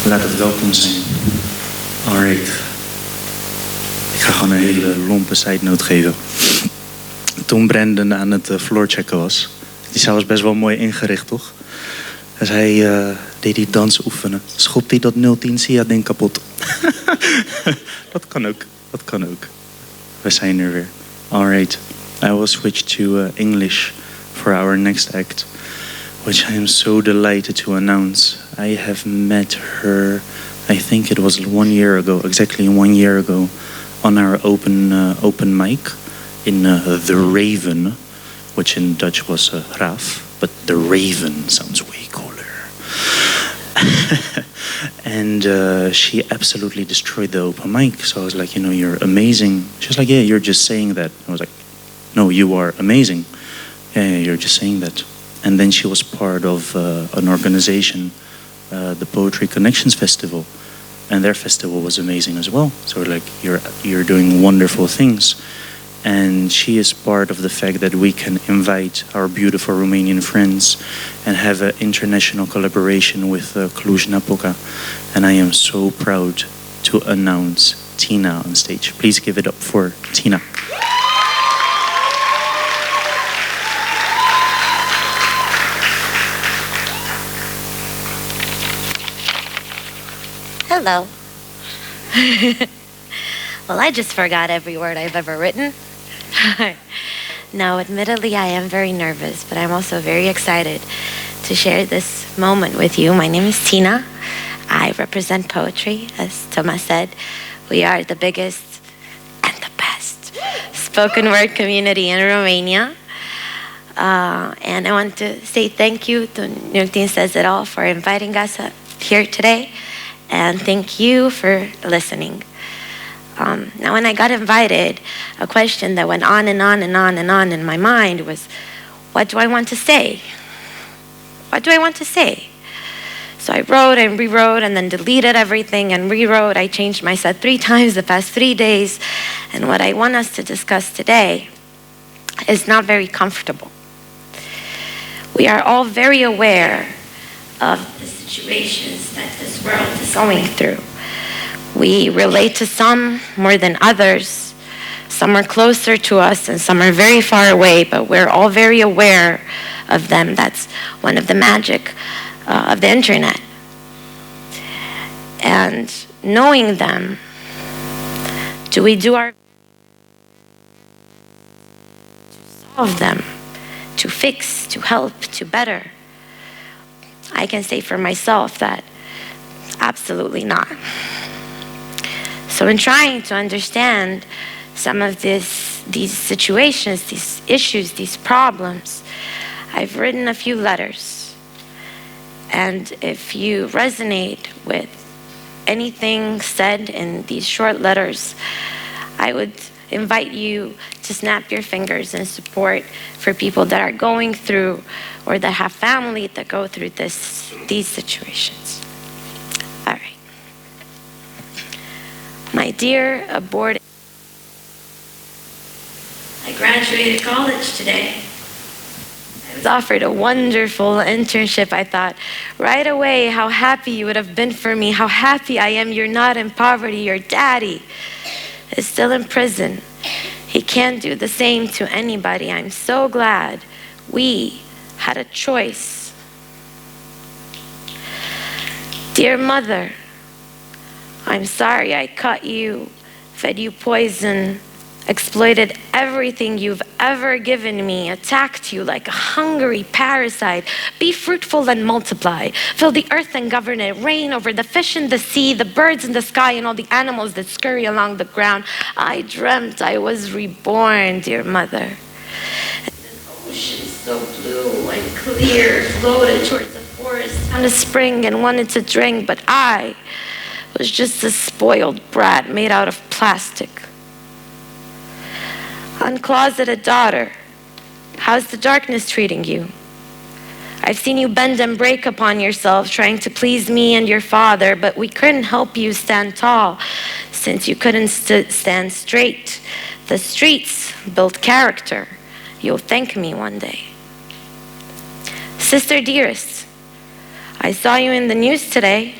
Laat het welkom zijn. Alright. Ik ga gewoon een hele lompe side note geven. Toen Brandon aan het floorchecken was, die zaal was best wel mooi ingericht, toch? Dus hij deed die dans oefenen. Schopt hij dat 010 Sia-ding kapot. Dat kan ook, dat kan ook. We zijn er weer. Alright, I will switch to English for our next act, which I am so delighted to announce. I have met her, I think it was 1 year ago, exactly 1 year ago, on our open mic in The Raven, which in Dutch was Raaf, but The Raven sounds way cooler. And she absolutely destroyed the open mic. So I was like, you know, you're amazing. She was like, yeah, you're just saying that. I was like, no, you are amazing. Yeah, you're just saying that. And then she was part of an organization, the Poetry Connections Festival. And their festival was amazing as well. So like, you're doing wonderful things. And she is part of the fact that we can invite our beautiful Romanian friends and have an international collaboration with Cluj-Napoca. And I am so proud to announce Tina on stage. Please give it up for Tina. Hello. Well, I just forgot every word I've ever written. No, admittedly, I am very nervous, but I'm also very excited to share this moment with you. My name is Tina. I represent poetry. As Thomas said, we are the biggest and the best spoken word community in Romania. And I want to say thank you to 010 Says It All for inviting us here today. And thank you for listening. Now, when I got invited, a question that went on and on and on and on in my mind was, what do I want to say? What do I want to say? So I wrote and rewrote and then deleted everything and rewrote. I changed my set 3 times the past 3 days. And what I want us to discuss today is not very comfortable. We are all very aware of the situations that this world is going through. We relate to some more than others. Some are closer to us and some are very far away, but we're all very aware of them. That's one of the magic of the internet. And knowing them, do we do our to solve them, to fix, to help, to better? I can say for myself that absolutely not. So in trying to understand some of these situations, these issues, these problems, I've written a few letters. And if you resonate with anything said in these short letters, I would invite you to snap your fingers in support for people that are going through or that have family that go through these situations. All right. My dear aborted, I graduated college today. I was offered a wonderful internship. I thought right away how happy you would have been for me, how happy I am you're not in poverty. Your daddy is still in prison. He can't do the same to anybody. I'm so glad we had a choice. Dear mother, I'm sorry I cut you, fed you poison, exploited everything you've ever given me, attacked you like a hungry parasite. Be fruitful and multiply. Fill the earth and govern it. Reign over the fish in the sea, the birds in the sky, and all the animals that scurry along the ground. I dreamt I was reborn, dear mother. And an ocean so blue and clear floated towards the forest, found a spring and wanted to drink, but I was just a spoiled brat made out of plastic. Uncloseted daughter, how's the darkness treating you? I've seen you bend and break upon yourself trying to please me and your father, but we couldn't help you stand tall since you couldn't stand straight. The streets built character. You'll thank me one day. Sister dearest, I saw you in the news today.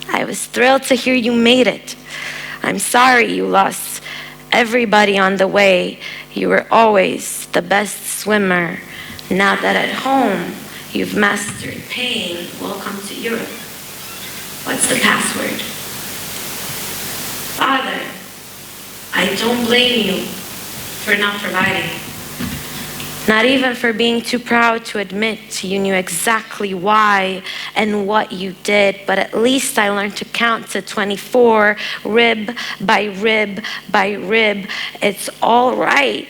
I was thrilled to hear you made it. I'm sorry you lost everybody on the way. You were always the best swimmer. Now that at home you've mastered pain, welcome to Europe. What's the password? Father, I don't blame you for not providing. Not even for being too proud to admit you knew exactly why and what you did, but at least I learned to count to 24, rib by rib by rib. It's all right.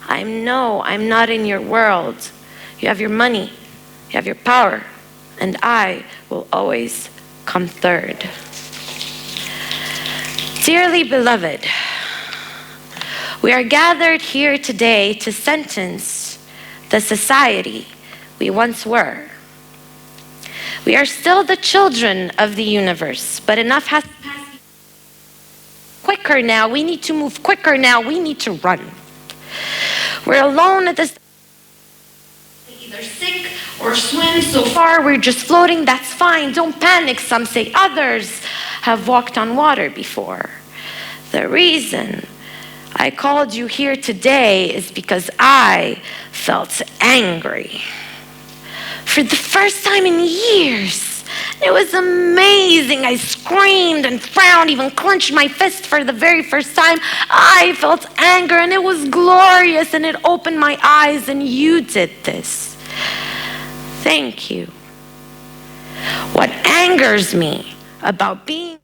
I'm not in your world. You have your money, you have your power, and I will always come third. Dearly beloved, we are gathered here today to sentence the society we once were. We are still the children of the universe, but enough has passed. Quicker now, we need to move quicker now, we need to run. We're alone at this, either sink or swim. So far we're just floating, that's fine, don't panic, some say. Others have walked on water before. The reason I called you here today is because I felt angry. For the first time in years. It was amazing. I screamed and frowned, even clenched my fist for the very first time. I felt anger and it was glorious and it opened my eyes, and you did this. Thank you. What angers me about being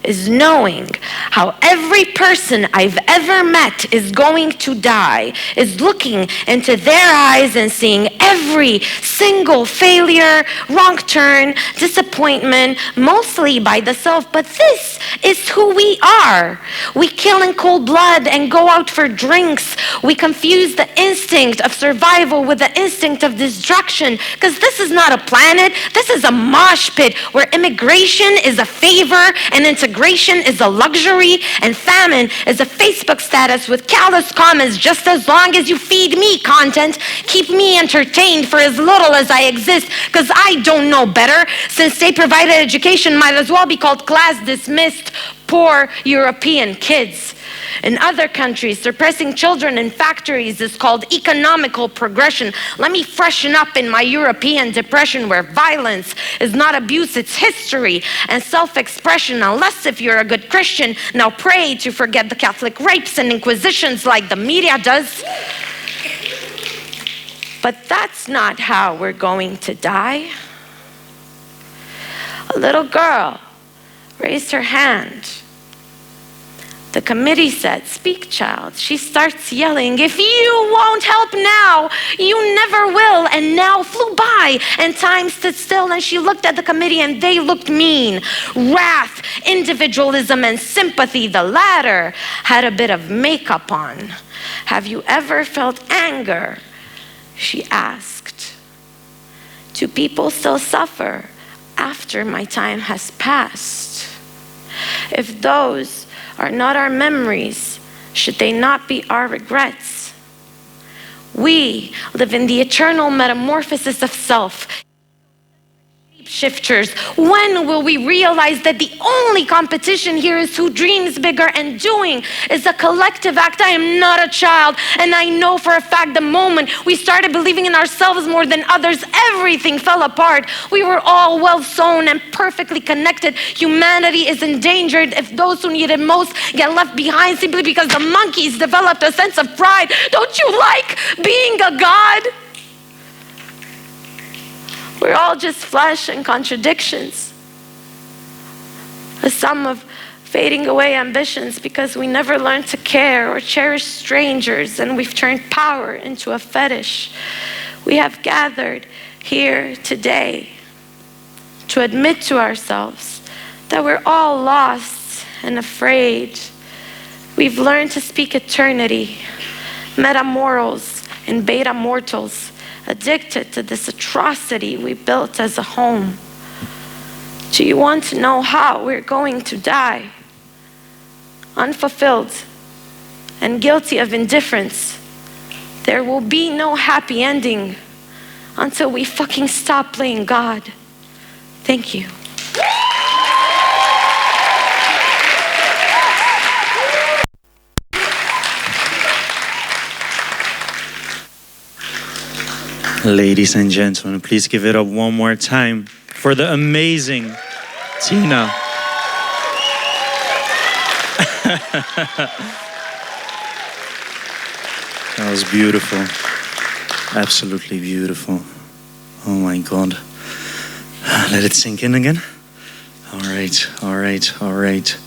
is knowing how every person I've ever met is going to die, is looking into their eyes and seeing every single failure, wrong turn, disappointment, mostly by the self. But this is who we are. We kill in cold blood and go out for drinks. We confuse the instinct of survival with the instinct of destruction, because this is not a planet. This is a mosh pit where immigration is a favor and integration is a luxury, and famine is a Facebook status with callous comments. Just as long as you feed me content, keep me entertained for as little as I exist, because I don't know better. Since state-provided education might as well be called class dismissed. Poor European kids. In other countries, suppressing children in factories is called economical progression. Let me freshen up in my European depression, where violence is not abuse, it's history and self-expression, unless if you're a good Christian. Now pray to forget the Catholic rapes and inquisitions like the media does. But that's not how we're going to die. A little girl raised her hand. The committee said, "Speak, child." She starts yelling, "If you won't help now, you never will." And now flew by and time stood still, and she looked at the committee and they looked mean. Wrath, individualism, and sympathy, the latter had a bit of makeup on. "Have you ever felt anger?" she asked. "Do people still suffer after my time has passed? If those are not our memories, should they not be our regrets? We live in the eternal metamorphosis of self. Shifters. When will we realize that the only competition here is who dreams bigger, and doing is a collective act? I am not a child, and I know for a fact the moment we started believing in ourselves more than others, everything fell apart. We were all well sewn and perfectly connected. Humanity is endangered if those who need it most get left behind simply because the monkeys developed a sense of pride. Don't you like being a god? We're all just flesh and contradictions, a sum of fading away ambitions because we never learned to care or cherish strangers, and we've turned power into a fetish. We have gathered here today to admit to ourselves that we're all lost and afraid. We've learned to speak eternity, metamorals and beta mortals, addicted to this atrocity we built as a home. Do you want to know how we're going to die? Unfulfilled and guilty of indifference. There will be no happy ending until we fucking stop playing God. Thank you. Ladies and gentlemen, please give it up one more time for the amazing Tina. That was beautiful. Absolutely beautiful. Oh my God. Let it sink in again. All right, all right, all right.